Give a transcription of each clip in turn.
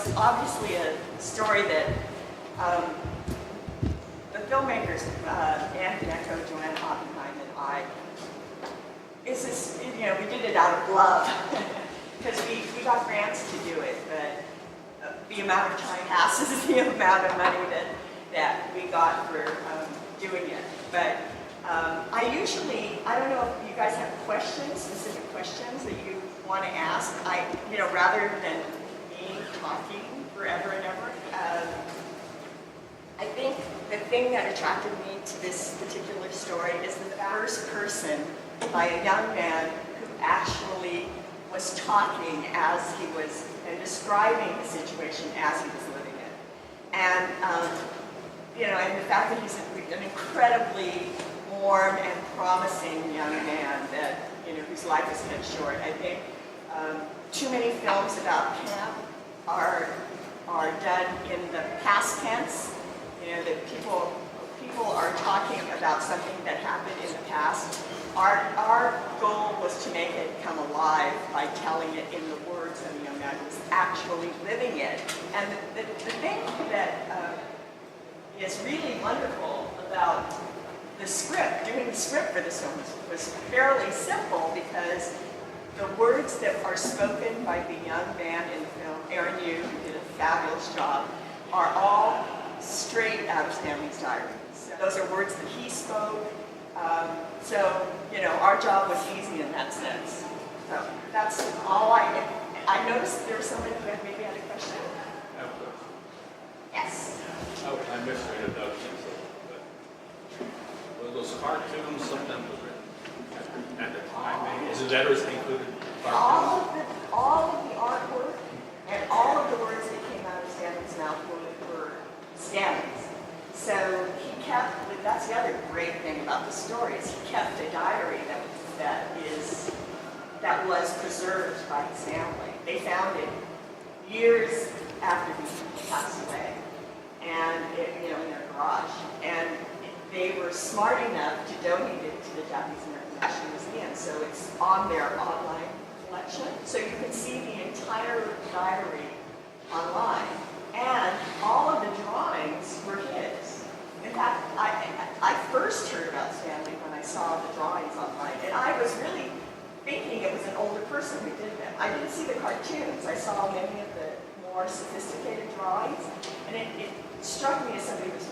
it's obviously a story that the filmmakers, Anthony Echo, Joanne Oppenheim, and I, we did it out of love because we got grants to do it, but the amount of time passes the amount of money that we got for doing it. But I don't know if you guys have questions, specific questions that you want to ask. Rather than me talking forever and ever, I think the thing that attracted me to this particular story is the first person by a young man who actually was talking as he was, and describing the situation as he was living it. And, and the fact that he's an incredibly warm and promising young man that, whose life is cut short. I think too many films about camp are done in the past tense. That people are talking about something that happened in the past. Our goal was to make it come alive by telling it in the words of the young man who was actually living it. And the thing that is really wonderful about the script, doing the script for this film was fairly simple because the words that are spoken by the young man in the film, Aaron Yu, who did a fabulous job, are all straight out of Stanley's diary. So those are words that he spoke. Our job was easy in that sense. So that's all I noticed there was somebody who maybe had a question. I have a question. Yes. Oh, I missed the introduction, but were those cartoons sometimes written at the time? Is the letters included? All of the artwork and all of the words that came out of Stanley's mouth were Stanley's. So he kept, that's the other great thing about the story, is he kept a diary that was preserved by Stanley. They found it years after he passed away, and in their garage. And they were smart enough to donate it to the Japanese American National Museum, so it's on their online collection. So you can see the entire diary online. And all of the drawings were his. In fact, I first heard about Stanley when I saw the drawings online, and I was really thinking it was an older person who did them. I didn't see the cartoons. I saw many of the more sophisticated drawings, and it struck me as somebody who was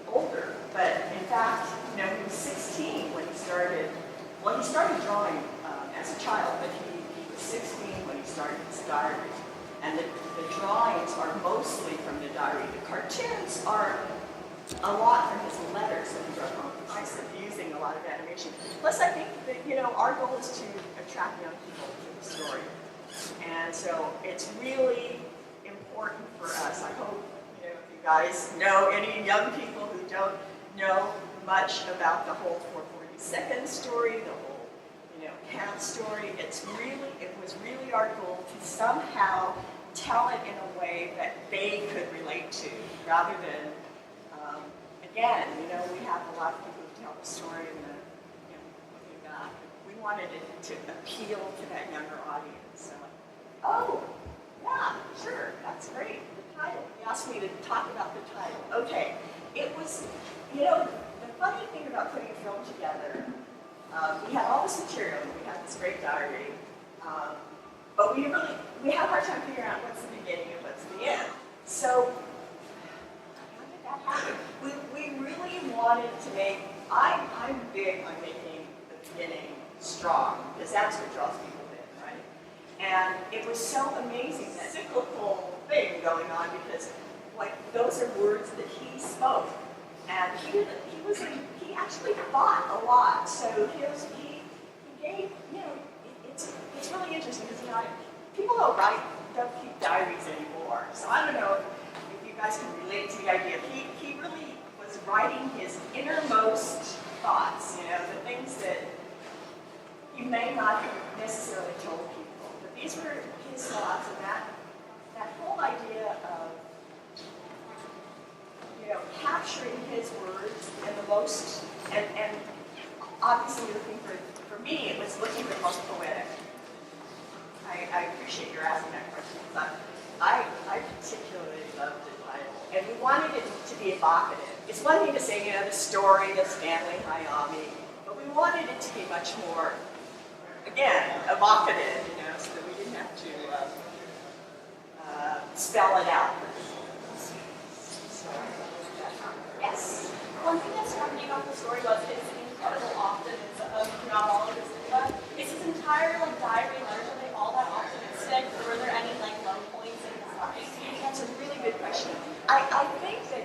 older. But in fact, he was 16 when he started. Well, he started drawing as a child, but he was 16 when he started his diary. And the drawings are mostly from the diary. The cartoons are a lot from his letters that he wrote home. He's using a lot of animation. Plus, I think that, our goal is to attract young people to the story. And so it's really important for us. I hope, if you guys know any young people who don't know much about the whole 442nd story, the whole camp story. It was really our goal to somehow tell it in a way that they could relate to, rather than, again, we have a lot of people who tell the story and looking back. We wanted it to appeal to that younger audience. So, oh, yeah, sure, that's great. The title. You asked me to talk about the title. Okay, it was, the funny thing about putting a film together. We had all this material, and we had this great diary, but we had a hard time figuring out what's the beginning and what's the end. So, how did that happen? We really wanted to make, I'm big on making the beginning strong, because that's what draws people in, right? And it was so amazing, that cyclical thing going on, because those are words that he spoke, and he actually thought a lot. So he gave, it's really interesting because people don't keep diaries anymore. So I don't know if you guys can relate to the idea. He really was writing his innermost thoughts, the things that he may not have necessarily told people. But these were his thoughts, and that whole idea of capturing his words and the most, and obviously looking for me, it was looking for the most poetic. I appreciate your asking that question. But I particularly loved the title, and we wanted it to be evocative. It's one thing to say, you know, the story of Stanley Hayami, but we wanted it to be much more, again, evocative, you know, so that we didn't have to spell it out. So, yes. One thing that struck me about the story was his incredible optimism, not all of his, but it's his entire like diary and letters, are they all that optimistic, or were there any like low points in his life? That's a really good question. I think that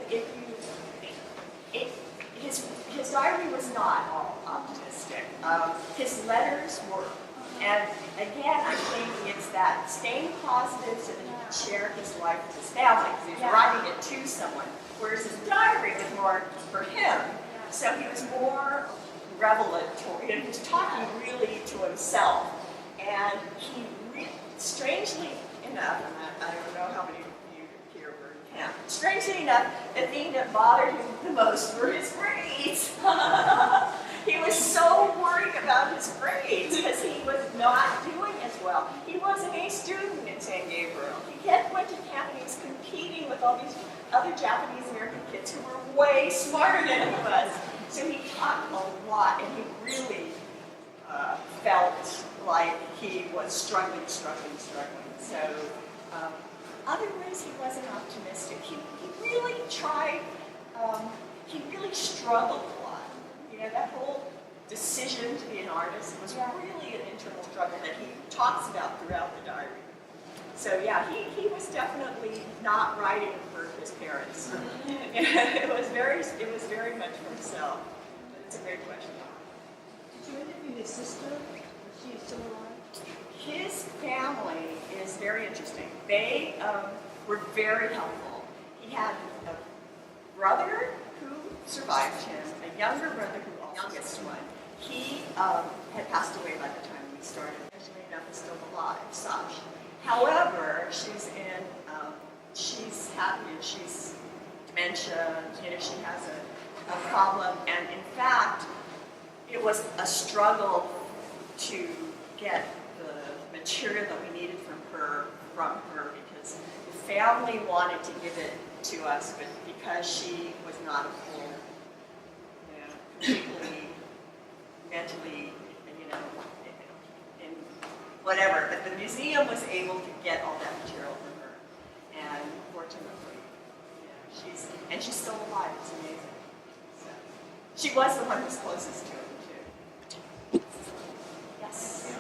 his diary was not all optimistic. His letters were. And again, I think it's that staying positive so that he could share his life with his family, because he was writing it to someone, whereas his diary was more for him. So he was more revelatory, and he was talking really to himself. And he, strangely enough, and I don't know how many of you here were him, strangely enough, the thing that bothered him the most were his grades. He was so worried about his grades because he was not doing as well. He was an A student in San Gabriel. He went to camp and he was competing with all these other Japanese American kids who were way smarter than he was. So he taught a lot, and he really felt like he was struggling. So otherwise he wasn't optimistic. He really tried, he really struggled a lot. You know, that whole decision to be an artist was really an internal struggle that he talks about throughout the diary. So yeah, he was definitely not writing for his parents. It was very much for himself. But it's a great question. Did you interview his sister? Is she still alive? His family is very interesting. They were very helpful. He had a brother who survived him, a younger brother who was the youngest one. He had passed away by the time we started. Actually, enough is still alive, Sash. However, she's happy, and she's dementia, you know, she has a problem, and in fact, it was a struggle to get the material that we needed from her because the family wanted to give it to us, but because she was not a full, you know, completely mentally, you know, in whatever, but the museum was able to get all that material from her, and fortunately, you know, she's still alive. It's amazing. So, she was the one who was closest to him too. Yes.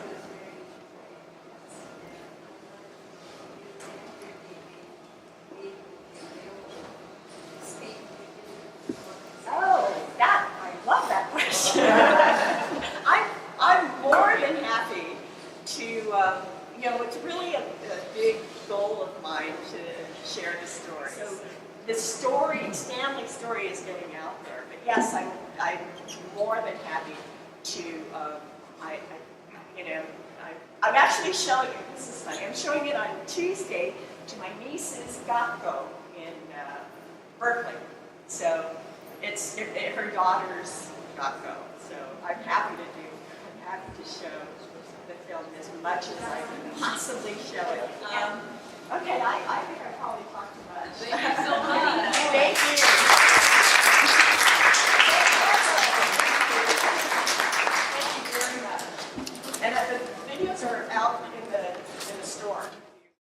Oh, I love that question. I'm more than happy to, you know, it's really a big goal of mine to share the story. So the story, Stanley's story, is getting out there. But yes, I'm more than happy to, I'm actually showing it, this is funny, I'm showing it on Tuesday to my niece's Gakko in Berkeley. So it's her daughter's Gakko. So I'm happy to show the film as much as I can possibly show it. Okay, I think I probably talked too much.